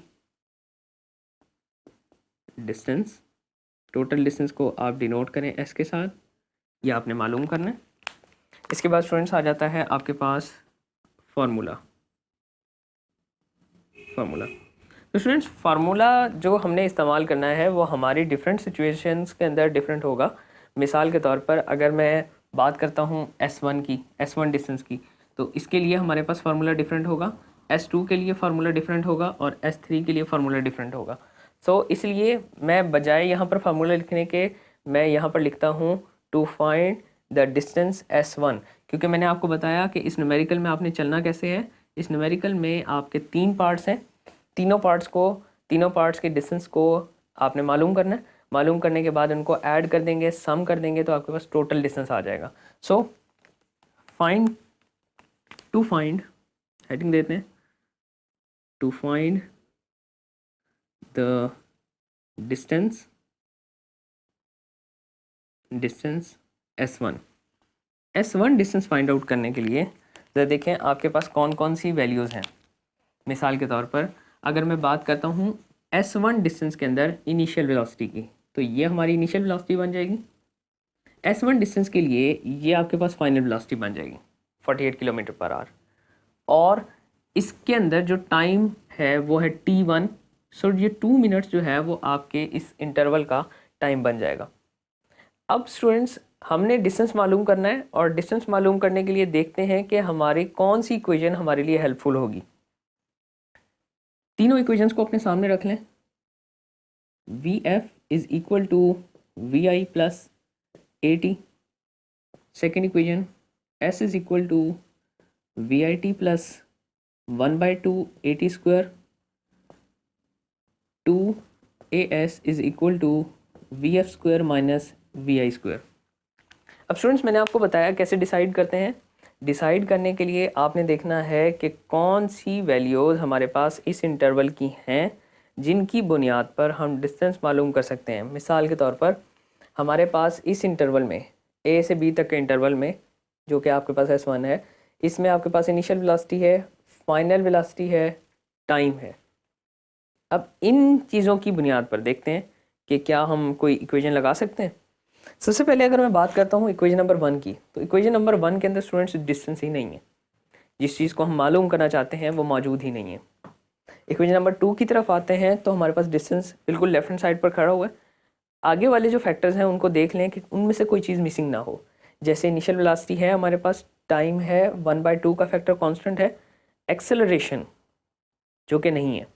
डिस्टेंस, टोटल डिस्टेंस को आप डिनोट करें एस के साथ, ये आपने मालूम करना है। इसके बाद स्टूडेंट्स आ जाता है आपके पास फार्मूला। तो स्टूडेंट्स फार्मूला जो हमने इस्तेमाल करना है वो हमारी डिफरेंट सिचुएशंस के अंदर डिफरेंट होगा। मिसाल के तौर पर अगर मैं बात करता हूँ S1 की, S1 डिस्टेंस की, तो इसके लिए हमारे पास फार्मूला डिफरेंट होगा, S2 के लिए फार्मूला डिफरेंट होगा और S3 के लिए फार्मूला डिफरेंट होगा। सो इसलिए मैं बजाय यहाँ पर फार्मूला लिखने के मैं यहाँ पर लिखता हूँ to find the distance S1, क्योंकि मैंने आपको बताया कि इस न्यूमेरिकल में आपने चलना कैसे है। इस न्यूमेरिकल में आपके 3 पार्ट्स हैं, तीनों पार्ट्स के डिस्टेंस को आपने मालूम करना है। मालूम करने के बाद उनको ऐड कर देंगे, सम कर देंगे तो आपके पास टोटल डिस्टेंस आ जाएगा। सो टू फाइंड हेडिंग देते हैं, to find the distance distance S1। S1 distance find out करने के लिए ज़रा देखें आपके पास कौन कौन सी वैल्यूज़ हैं। मिसाल के तौर पर अगर मैं बात करता हूँ S1 डिस्टेंस के अंदर इनिशियल वेलोसिटी की, तो ये हमारी इनिशियल वेलोसिटी बन जाएगी। S1 डिस्टेंस के लिए ये आपके पास फाइनल वेलोसिटी बन जाएगी 48 किलोमीटर पर आवर। और इसके अंदर जो टाइम है वो है T1। सो ये 2 मिनट्स जो है वो आपके इस इंटरवल का टाइम बन जाएगा। अब स्टूडेंट्स हमने डिस्टेंस मालूम करना है, और डिस्टेंस मालूम करने के लिए देखते हैं कि हमारी कौन सी इक्वेशन हमारे लिए हेल्पफुल होगी। तीनों इक्वेशंस को अपने सामने रख लें। VF is equal to VI plus AT। Second equation S is equal to VIT plus 1/2 AT square. 2AS is equal to VF square minus VI square. अब स्टूडेंट्स मैंने आपको बताया कैसे डिसाइड करते हैं। डिसाइड करने के लिए आपने देखना है कि कौन सी वैल्यूज़ हमारे पास इस इंटरवल की हैं जिनकी बुनियाद पर हम डिस्टेंस मालूम कर सकते हैं। मिसाल के तौर पर हमारे पास इस इंटरवल में A से B तक के इंटरवल में, जो कि आपके पास S1 है, इसमें आपके पास इनिशियल वेलोसिटी है, फाइनल वेलोसिटी है, टाइम है। अब इन चीज़ों की बुनियाद पर देखते हैं कि क्या हम कोई इक्वेशन लगा सकते हैं। सबसे पहले अगर मैं बात करता हूँ इक्वेशन नंबर 1 की, तो इक्वेशन नंबर 1 के अंदर स्टूडेंट्स डिस्टेंस ही नहीं है। जिस चीज़ को हम मालूम करना चाहते हैं वो मौजूद ही नहीं है। इक्वेशन नंबर 2 की तरफ आते हैं तो हमारे पास डिस्टेंस बिल्कुल लेफ्ट हैंड साइड पर खड़ा हुआ है। आगे वाले जो फैक्टर्स हैं उनको देख लें कि उनमें से कोई चीज़ मिसिंग ना हो। जैसे इनिशियल वेलोसिटी है हमारे पास, टाइम है, 1/2 का फैक्टर कॉन्स्टेंट है, एक्सेलरेशन जो कि नहीं है।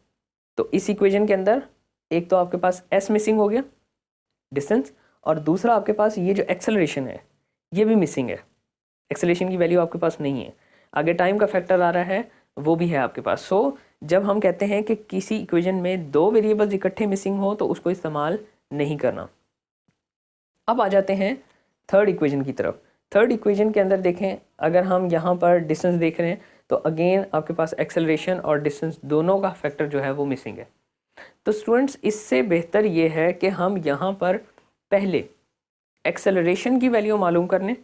तो इस इक्वेशन के अंदर एक तो आपके पास S मिसिंग हो गया डिस्टेंस, और दूसरा आपके पास ये जो एक्सेलरेशन है ये भी मिसिंग है। एक्सेलरेशन की वैल्यू आपके पास नहीं है। आगे टाइम का फैक्टर आ रहा है, वो भी है आपके पास। सो जब हम कहते हैं कि किसी इक्वेशन में दो वेरिएबल्स इकट्ठे मिसिंग हो तो उसको इस्तेमाल नहीं करना। अब आ जाते हैं थर्ड इक्वेशन की तरफ। थर्ड इक्वेशन के अंदर देखें, अगर हम यहाँ पर डिस्टेंस देख रहे हैं तो अगेन आपके पास एक्सेलरेशन और डिस्टेंस दोनों का फैक्टर जो है वो मिसिंग है। तो स्टूडेंट्स इससे बेहतर ये है कि हम यहाँ पर पहले एक्सेलरेशन की वैल्यू मालूम कर लें,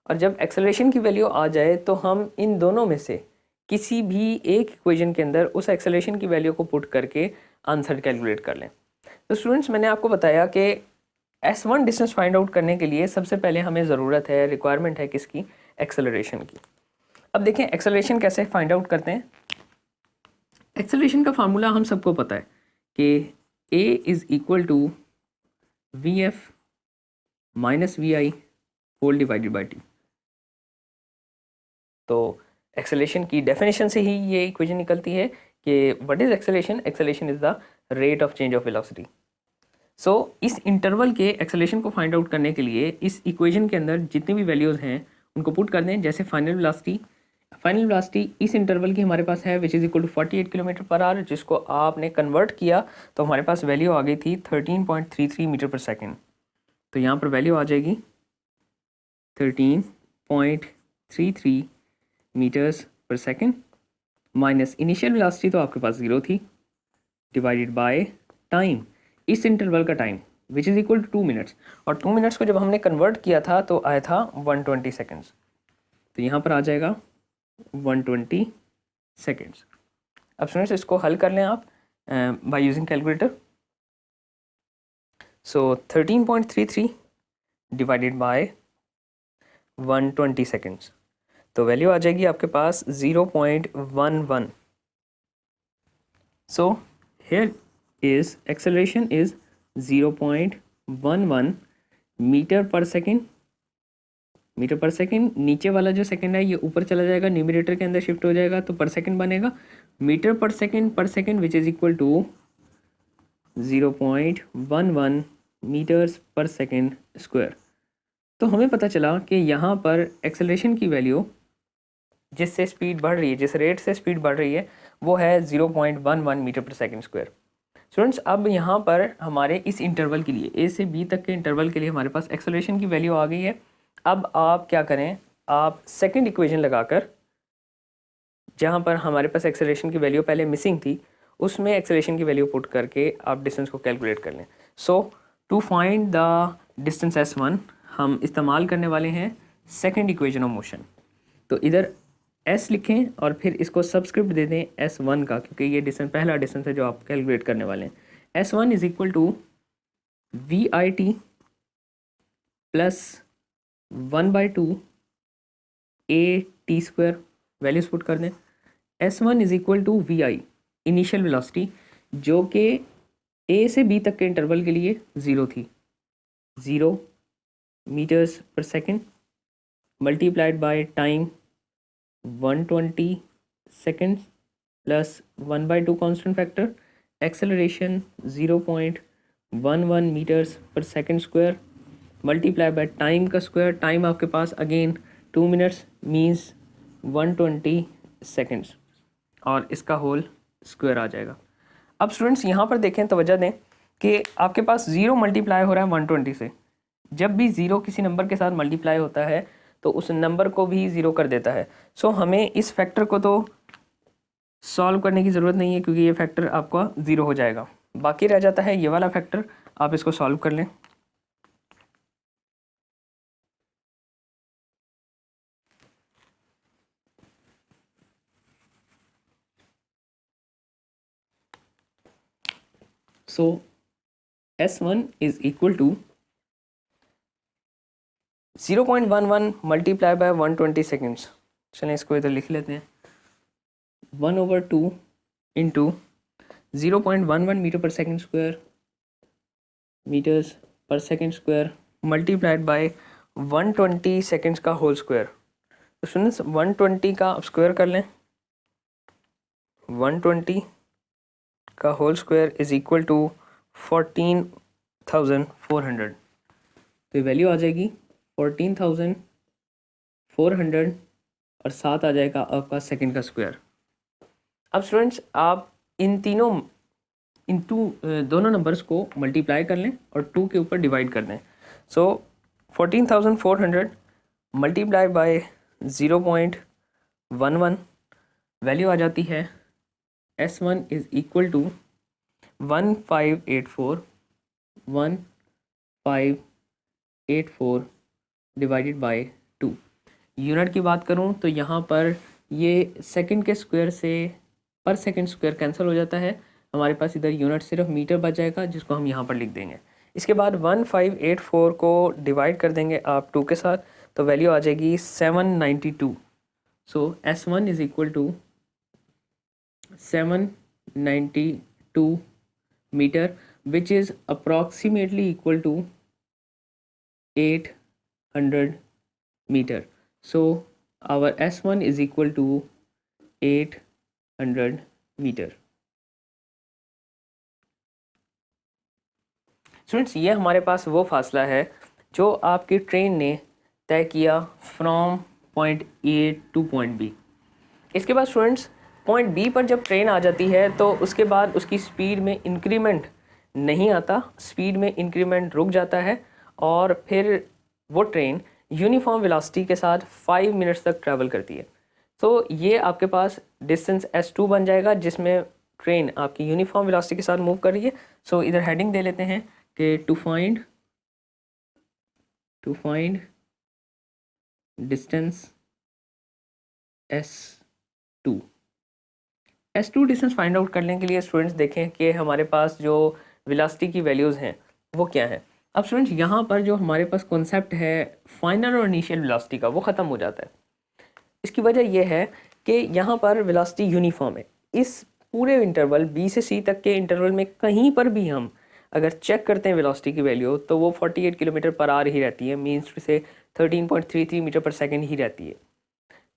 और जब एक्सेलरेशन की वैल्यू आ जाए तो हम इन दोनों में से किसी भी एक इक्वेशन के अंदर उस एक्सेलरेशन की वैल्यू को पुट करके आंसर कैलकुलेट कर लें। तो स्टूडेंट्स मैंने आपको बताया कि S1 डिस्टेंस फाइंड आउट करने के लिए सबसे पहले हमें ज़रूरत है, रिक्वायरमेंट है किसकी? एक्सेलरेशन की। अब देखें एक्सेलरेशन कैसे फाइंड आउट करते हैं। एक्सेलरेशन का फार्मूला हम सबको पता है कि A is equal to VF minus VI whole divided by T। तो एक्सेलरेशन की डेफिनेशन से ही ये इक्वेशन निकलती है कि what is acceleration? Acceleration is the rate of change of velocity. So इस इंटरवल के एक्सेलरेशन को फाइंड आउट करने के लिए इस इक्वेशन के अंदर जितनी भी वैल्यूज़ हैं उनको पुट कर दें। जैसे फाइनल वेलोसिटी इस इंटरवल की हमारे पास है which is equal to 48 kilometre per hour, जिसको आपने कन्वर्ट किया तो हमारे पास वैल्यू आ गई थी 13.33 मीटर पर सेकेंड। तो यहाँ पर वैल्यू आ जाएगी 13.33 मीटर्स पर सेकेंड माइनस इनिशियल वेलोसिटी तो आपके पास 0 थी, डिवाइडेड बाय टाइम, इस इंटरवल का time which is equal to 2 minutes. और 2 मिनट्स को जब हमने कन्वर्ट किया था तो आया था 120 सेकेंड्स। तो यहाँ पर आ जाएगा 120 सेकेंड्स। अब स्टूडेंट्स इसको हल कर लें आप by using calculator. So 13.33 divided by 120 seconds, तो वैल्यू आ जाएगी आपके पास 0.11। So here is acceleration is 0.11 meter पर सेकेंड। मीटर पर सेकेंड, नीचे वाला जो सेकेंड है ये ऊपर चला जाएगा, न्यूमरेटर के अंदर शिफ्ट हो जाएगा तो पर सेकेंड बनेगा। मीटर पर second which is equal to 0.11 meters पर सेकेंड स्क्वायर। तो हमें पता चला कि यहाँ पर एक्सेलरेशन की वैल्यू जिससे स्पीड बढ़ रही है, जिस रेट से स्पीड बढ़ रही है वो है 0.11 मीटर पर सेकेंड स्क्वायर। स्टूडेंट्स अब यहाँ पर हमारे इस इंटरवल के लिए A से B तक के इंटरवल के लिए हमारे पास एक्सेलरेशन की वैल्यू आ गई है। अब आप क्या करें, आप सेकंड इक्वेशन लगाकर जहाँ पर हमारे पास एक्सेलरेशन की वैल्यू पहले मिसिंग थी उसमें एक्सेलरेशन की वैल्यू पुट करके आप डिस्टेंस को कैलकुलेट कर लें। So to find the distance S1 हम इस्तेमाल करने वाले हैं सेकंड इक्वेशन ऑफ मोशन। तो इधर s लिखें और फिर इसको सबस्क्रिप्ट दे दें s1 का, क्योंकि ये डिस्टेंस पहला डिस्टेंस है जो आप कैलकुलेट करने वाले हैं। s1 is equal to V I T plus 1/2 A T square, values put कर दें। s1 is equal to V I initial velocity, जो कि a से b तक के इंटरवल के लिए 0 थी, 0 मीटर्स पर second, multiplied by time 120 seconds plus 1/2 constant factor, acceleration 0.11 meters पर second square, multiply by time का स्क्वायर, टाइम आपके पास अगेन 2 मिनट्स मीन्स 120 सेकेंड्स, और इसका होल स्क्वायर आ जाएगा। अब स्टूडेंट्स यहाँ पर देखें, तवज्जो दें कि आपके पास 0 मल्टीप्लाई हो रहा है 120 से। जब भी 0 किसी नंबर के साथ मल्टीप्लाई होता है तो उस नंबर को भी 0 कर देता है। सो हमें इस फैक्टर को तो सॉल्व करने की ज़रूरत नहीं है, क्योंकि ये फैक्टर आपका 0 हो जाएगा। बाकी रह जाता है ये वाला फैक्टर, आप इसको सॉल्व कर लें। So S1 is equal to 0.11 multiply by 120 seconds. चलें इसको इधर लिख लेते हैं। 1/2 इंटू 0.11 मीटर पर सेकेंड स्क्वायर, मीटर्स पर second square, multiplied by 120 seconds का होल स्क्वायर। तो सुनिए, 120 का स्क्वायर कर लें, 120 का whole square is equal to 14,400। तो ये वैल्यू आ जाएगी 14,400 और साथ आ जाएगा आपका सेकंड का स्क्वायर। अब स्टूडेंट्स आप इन दोनों नंबर्स को मल्टीप्लाई कर लें और 2 के ऊपर डिवाइड कर दें। सो 14,400 मल्टीप्लाई बाय 0.11, वैल्यू आ जाती है S1 is equal to 1584 divided by 2। Unit की बात करूं तो यहाँ पर ये सेकंड के स्क्वायर से पर सेकंड स्क्वायर कैंसिल हो जाता है, हमारे पास इधर यूनिट सिर्फ मीटर बच जाएगा, जिसको हम यहाँ पर लिख देंगे। इसके बाद 1584 को डिवाइड कर देंगे आप 2 के साथ, तो वैल्यू आ जाएगी 792। So S1 is equal to 792 meter, which is approximately equal to 800 meter. So our S1 is equal to 800 meter. Students, ये हमारे पास वो फासला है जो आपकी ट्रेन ने तय किया from point A to point B. इसके बाद स्टूडेंट्स पॉइंट बी पर जब ट्रेन आ जाती है तो उसके बाद उसकी स्पीड में इंक्रीमेंट नहीं आता, स्पीड में इंक्रीमेंट रुक जाता है और फिर वो ट्रेन यूनिफॉर्म वेलोसिटी के साथ 5 मिनट्स तक ट्रैवल करती है। तो ये आपके पास डिस्टेंस S2 बन जाएगा, जिसमें ट्रेन आपकी यूनिफॉर्म वेलोसिटी के साथ मूव कर रही है। सो इधर हेडिंग दे लेते हैं कि to find distance S2 distance find out करने के लिए स्टूडेंट्स देखें कि हमारे पास जो वेलोसिटी की वैल्यूज़ हैं वो क्या है। अब स्टूडेंट्स यहाँ पर जो हमारे पास कॉन्सेप्ट है फाइनल और इनिशियल वेलोसिटी का, वो ख़त्म हो जाता है। इसकी वजह यह है कि यहाँ पर वेलोसिटी यूनिफॉर्म है। इस पूरे इंटरवल B से C तक के इंटरवल में कहीं पर भी हम अगर चेक करते हैं वेलोसिटी की वैल्यू, तो वो 48 किलोमीटर पर आवर ही रहती है, मीन्स से 13.33 मीटर पर सेकेंड ही रहती है।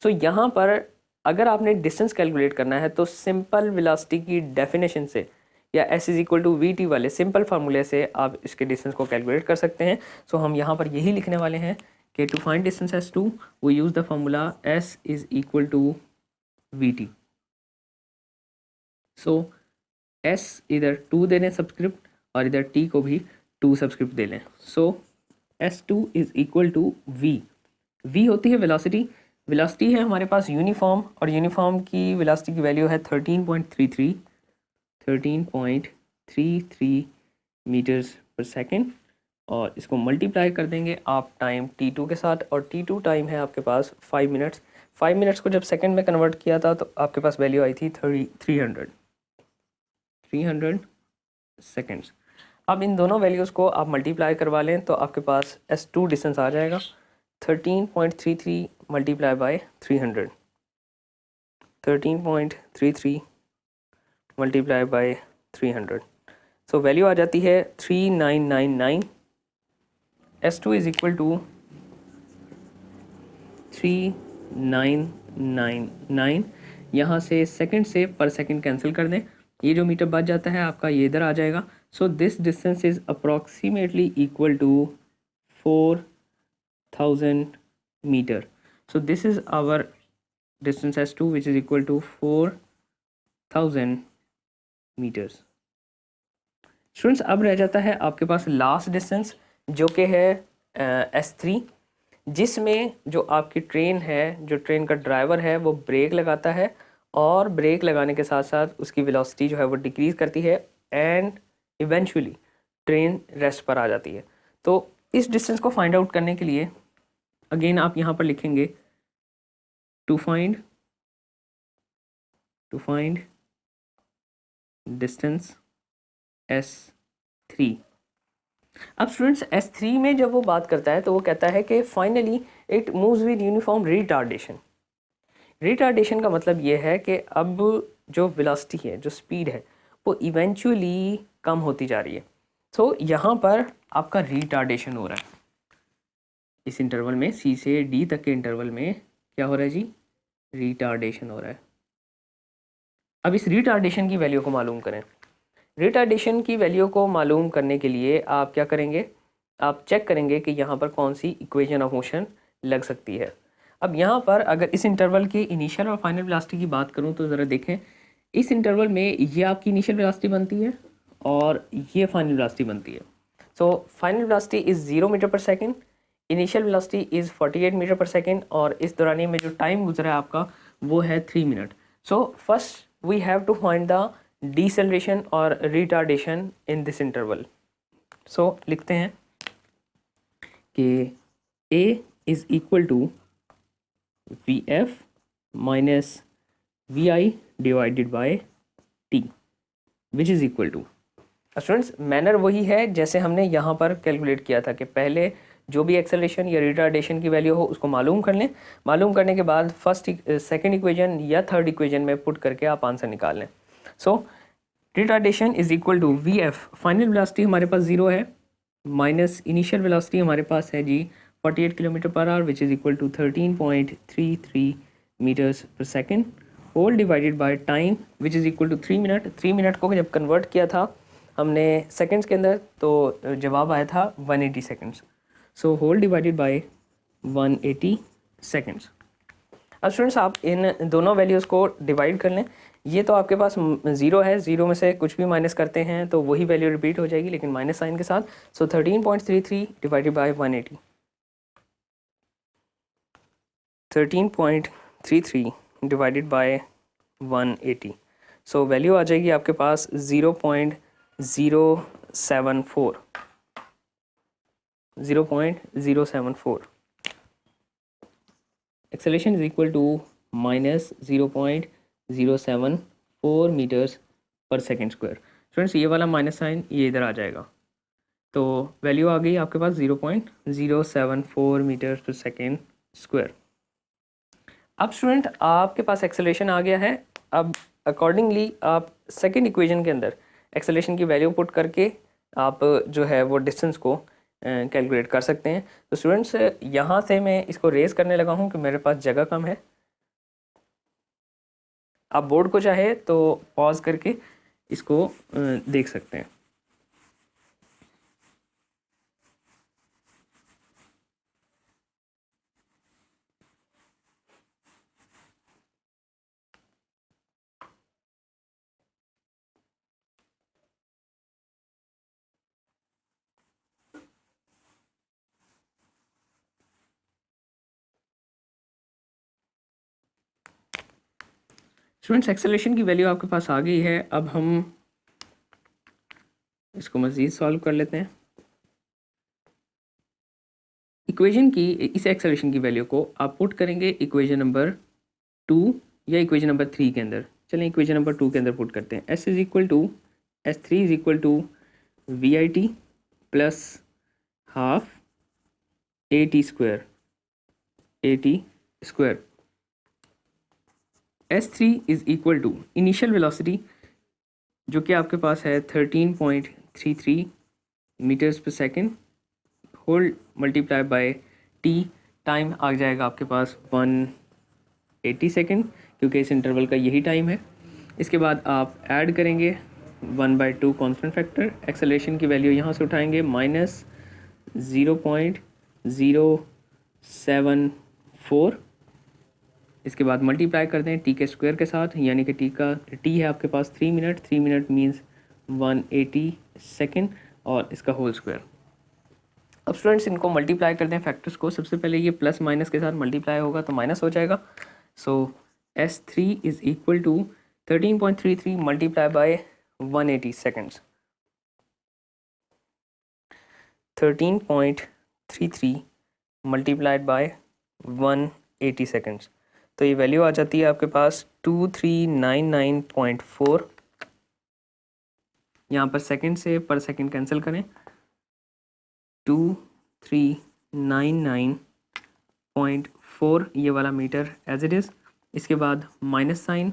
सो यहाँ पर अगर आपने डिस्टेंस कैलकुलेट करना है तो सिंपल वेलोसिटी की डेफिनेशन से या S is equal to V T वाले सिंपल फार्मूले से आप इसके डिस्टेंस को कैलकुलेट कर सकते हैं। सो हम यहाँ पर यही लिखने वाले हैं कि to find distance S2 we use the formula S is equal to V T. सो S इधर 2 दे दें सब्सक्रिप्ट और इधर T को भी 2 सब्सक्रिप्ट दे लें। So S2 is equal to V होती है वेलोसिटी। वेलोसिटी है हमारे पास यूनिफॉर्म, और यूनिफॉर्म की वेलोसिटी की वैल्यू है 13.33 मीटर्स पर सेकेंड, और इसको मल्टीप्लाई कर देंगे आप टाइम t2 के साथ, और t2 टाइम है आपके पास 5 मिनट्स। 5 मिनट्स को जब सेकंड में कन्वर्ट किया था तो आपके पास वैल्यू आई थी 300 सेकेंड्स। अब इन दोनों वैल्यूज़ को आप मल्टीप्लाई करवा लें तो आपके पास S2 डिस्टेंस आ जाएगा 13.33 multiply by 300, 13.33 multiply by 300, so value आ जाती है 3999। S2 is equal to 3999। यहाँ से सेकंड से पर सेकंड कैंसिल कर दें, ये जो मीटर बच जाता है आपका ये इधर आ जाएगा। So this distance is approximately equal to 4000 meter. So this is our distance S2 which is equal to 4000 meters. Students अब रह जाता है आपके पास लास्ट डिस्टेंस जो कि है S3, जिसमें जो आपकी ट्रेन है, जो ट्रेन का ड्राइवर है वो ब्रेक लगाता है और ब्रेक लगाने के साथ साथ उसकी वेलोसिटी जो है वो डिक्रीज़ करती है एंड इवेंचुअली ट्रेन रेस्ट पर आ जाती है। तो इस डिस्टेंस को फाइंड आउट करने के लिए अगेन आप यहाँ पर लिखेंगे टू फाइंड डिस्टेंस S3। अब स्टूडेंट्स S3 में जब वो बात करता है तो वो कहता है कि finally it moves with uniform retardation. Retardation का मतलब ये है कि अब जो वेलोसिटी है, जो स्पीड है, वो इवेंचुअली कम होती जा रही है। सो यहाँ पर आपका रिटार्डेशन हो रहा है। इस इंटरवल में C से D तक के इंटरवल में क्या हो रहा है जी? रिटार्डेशन हो रहा है। अब इस रिटार्डेशन की वैल्यू को मालूम करें। रिटार्डेशन की वैल्यू को मालूम करने के लिए आप क्या करेंगे, आप चेक करेंगे कि यहाँ पर कौन सी इक्वेशन ऑफ मोशन लग सकती है। अब यहाँ पर अगर इस इंटरवल की इनिशियल और फाइनल वेलोसिटी की बात करूँ तो ज़रा देखें, इस इंटरवल में ये आपकी इनिशियल वेलोसिटी बनती है और ये फाइनल वेलोसिटी बनती है। So final velocity is 0 meter पर second, initial velocity is 48 meter पर सेकेंड, और इस दौरानिए में जो टाइम गुजरा है आपका वो है 3 minute. So first we have to find the deceleration और retardation in this interval. So लिखते हैं कि A is equal to VF minus VI divided by T which is equal to. Students manner वही है जैसे हमने यहाँ पर कैलकुलेट किया था कि पहले जो भी एक्सेलरेशन या रिटार्डेशन की वैल्यू हो उसको मालूम कर लें, मालूम करने के बाद फर्स्ट सेकंड इक्वेशन या थर्ड इक्वेशन में पुट करके आप आंसर निकाल लें। So retardation is equal to VF, final velocity हमारे पास 0 है, माइनस इनिशियल वेलोसिटी हमारे पास है जी 48 kilometre per hour which is equal to 13.33 metres पर second, whole divided by time which is equal to 3 minute. 3 minute को जब कन्वर्ट किया था हमने सेकंड्स के अंदर तो जवाब आया था 180 seconds. So whole divided by 180 seconds. अब स्टूडेंट्स आप इन दोनों वैल्यूज़ को डिवाइड कर लें। ये तो आपके पास 0 है, 0 में से कुछ भी माइनस करते हैं तो वही वैल्यू रिपीट हो जाएगी लेकिन माइनस साइन के साथ। So 13.33 divided by 180, 13.33 divided by 180, so value आ जाएगी आपके पास 0.074, 0.074। Acceleration is equal to minus 0.074 metres पर सेकेंड स्क्वायर। स्टूडेंट्स ये वाला माइनस साइन ये इधर आ जाएगा, तो वैल्यू आ गई आपके पास 0.074 मीटर्स पर सेकेंड स्क्वायर। अब स्टूडेंट आपके पास एक्सेलरेशन आ गया है। अब अकॉर्डिंगली आप सेकेंड इक्वेशन के अंदर एक्सेलरेशन की वैल्यू पुट करके आप जो है वो डिस्टेंस को कैलकुलेट कर सकते हैं। तो स्टूडेंट्स यहाँ से मैं इसको रेस करने लगा हूँ कि मेरे पास जगह कम है। आप बोर्ड को चाहे तो पॉज करके इसको देख सकते हैं। स्टूडेंट्स एक्सेलरेशन की वैल्यू आपके पास आ गई है। अब हम इसको मज़ीद सॉल्व कर लेते हैं। इक्वेशन की, इस एक्सेलरेशन की वैल्यू को आप पुट करेंगे इक्वेशन नंबर 2 या इक्वेशन नंबर 3 के अंदर। चलें इक्वेशन नंबर 2 के अंदर पुट करते हैं। S is equal to S3 is equal to VIT plus half AT square S3 is equal to initial velocity जो कि आपके पास है 13.33 मीटर्स पर second whole multiply by T, time आ जाएगा आपके पास 180 सेकेंड क्योंकि इस इंटरवल का यही टाइम है। इसके बाद आप ऐड करेंगे 1/2 कॉन्स्टेंट फैक्टर, एक्सेलरेशन की वैल्यू यहाँ से उठाएंगे -0.074, इसके बाद मल्टीप्लाई कर दें टी के स्क्वायर के साथ, यानी कि टी है आपके पास 3 मिनट, 3 मिनट मीन्स 180 सेकेंड और इसका होल स्क्वायर। अब स्टूडेंट्स इनको मल्टीप्लाई कर दें फैक्टर्स को। सबसे पहले ये प्लस माइनस के साथ मल्टीप्लाई होगा तो माइनस हो जाएगा। So S3 is equal to 13.33 multiply by 180 seconds, 13.33 multiplied by 180 seconds, तो ये वैल्यू आ जाती है आपके पास 2399.4। यहाँ पर सेकेंड से पर सेकेंड कैंसिल करें, 2399.4 ये वाला मीटर एज इट इज़। इसके बाद माइनस साइन,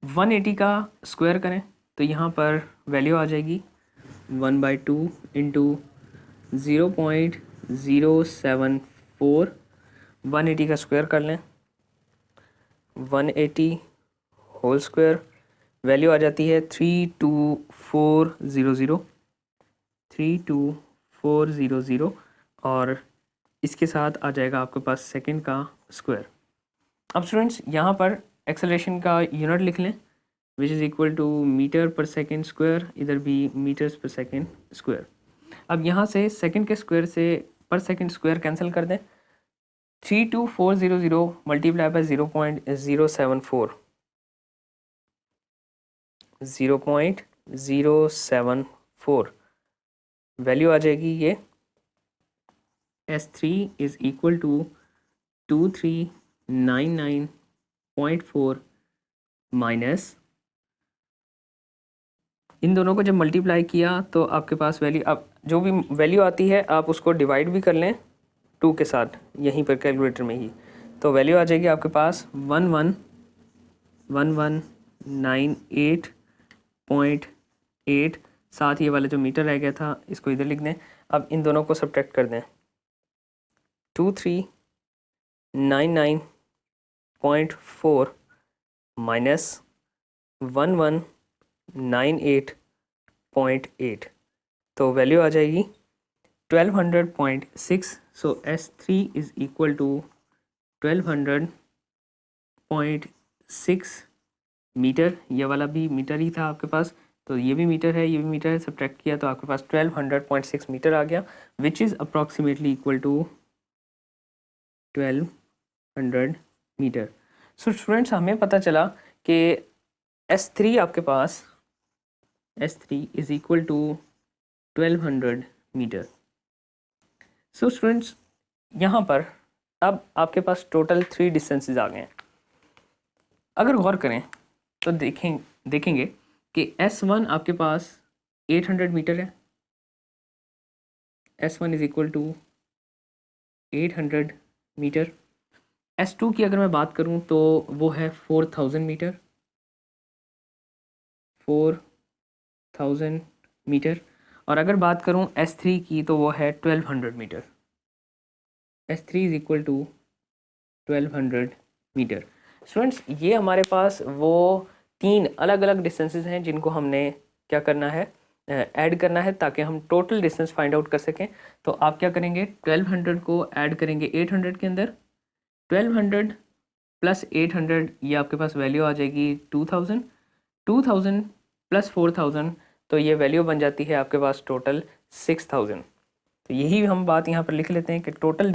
180 का स्क्वायर करें तो यहाँ पर वैल्यू आ जाएगी 1/2 इंटू 0.074, 180 का स्क्वायर कर लें 180 होल स्क्वायर, वैल्यू आ जाती है 32400 और इसके साथ आ जाएगा आपके पास सेकंड का स्क्वायर। अब स्टूडेंट्स यहाँ पर एक्सेलरेशन का यूनिट लिख लें which is equal to meter पर सेकेंड स्क्वायर, इधर भी मीटर्स पर सेकेंड स्क्वायर। अब यहाँ से सेकंड के स्क्वायर से पर सेकेंड स्क्वायर कैंसिल कर दें, 32400 मल्टीप्लाई बाय 0.074 वैल्यू आ जाएगी ये S3 is equal to 2399.4 minus, इन दोनों को जब मल्टीप्लाई किया तो आपके पास वैल्यू, अब जो भी वैल्यू आती है आप उसको डिवाइड भी कर लें 2 के साथ यहीं पर कैलकुलेटर में ही, तो वैल्यू आ जाएगी आपके पास 1198.8। साथ ही ये वाला जो मीटर रह गया था इसको इधर लिख दें। अब इन दोनों को सब्ट्रैक्ट कर दें, 2399.4 माइनस 1198.8, तो वैल्यू आ जाएगी 1200.6। So S3 is equal to 1200.6 meter. ये वाला भी मीटर ही था आपके पास, तो ये भी मीटर है, ये भी मीटर है, सब्ट्रैक्ट किया तो आपके पास 1200.6 मीटर आ गया which is approximately equal to 1200 meter. So students हमें पता चला कि S3 आपके पास S3 is equal to 1200 meter. So students यहाँ पर अब आपके पास टोटल 3 डिस्टेंसेस आ गए हैं। अगर गौर करें तो देखेंगे कि S1 आपके पास 800 मीटर है, S1 is equal to 800 metre. S2 की अगर मैं बात करूं तो वो है 4000 मीटर, 4000 मीटर। और अगर बात करूं S3 की तो वो है 1200 meter, S3 is equal to 1200 meter. Students ये हमारे पास वो 3 अलग अलग डिस्टेंसेस हैं जिनको हमने क्या करना है, ऐड करना है ताकि हम टोटल डिस्टेंस फाइंड आउट कर सकें। तो आप क्या करेंगे, 1200 को ऐड करेंगे 800 के अंदर, 1200 प्लस 800 ये आपके पास वैल्यू आ जाएगी 2000, 2000 प्लस 4000 तो ये वैल्यू बन जाती है आपके पास टोटल 6000। तो यही हम बात यहाँ पर लिख लेते हैं कि टोटल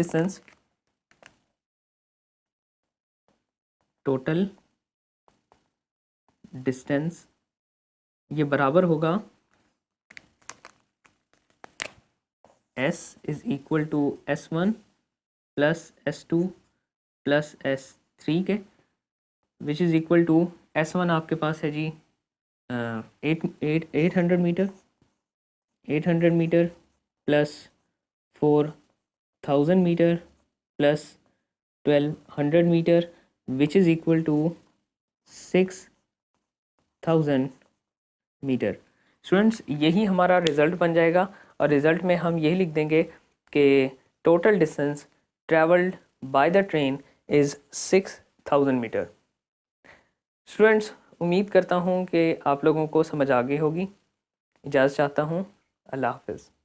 डिस्टेंस ये बराबर होगा S is equal to S1 plus S2 plus S3 के, विच इज़ इक्वल टू S1 आपके पास है जी 800 metre, 800 metre plus 4000 metre plus 1200 metre which is equal to 6000 metre. Students यही हमारा रिज़ल्ट बन जाएगा और रिज़ल्ट में हम यही लिख देंगे कि total distance travelled by the train is 6000 metre. Students उम्मीद करता हूँ कि आप लोगों को समझ आ गई होगी। इजाज़त चाहता हूँ। अल्लाह हाफ़िज़।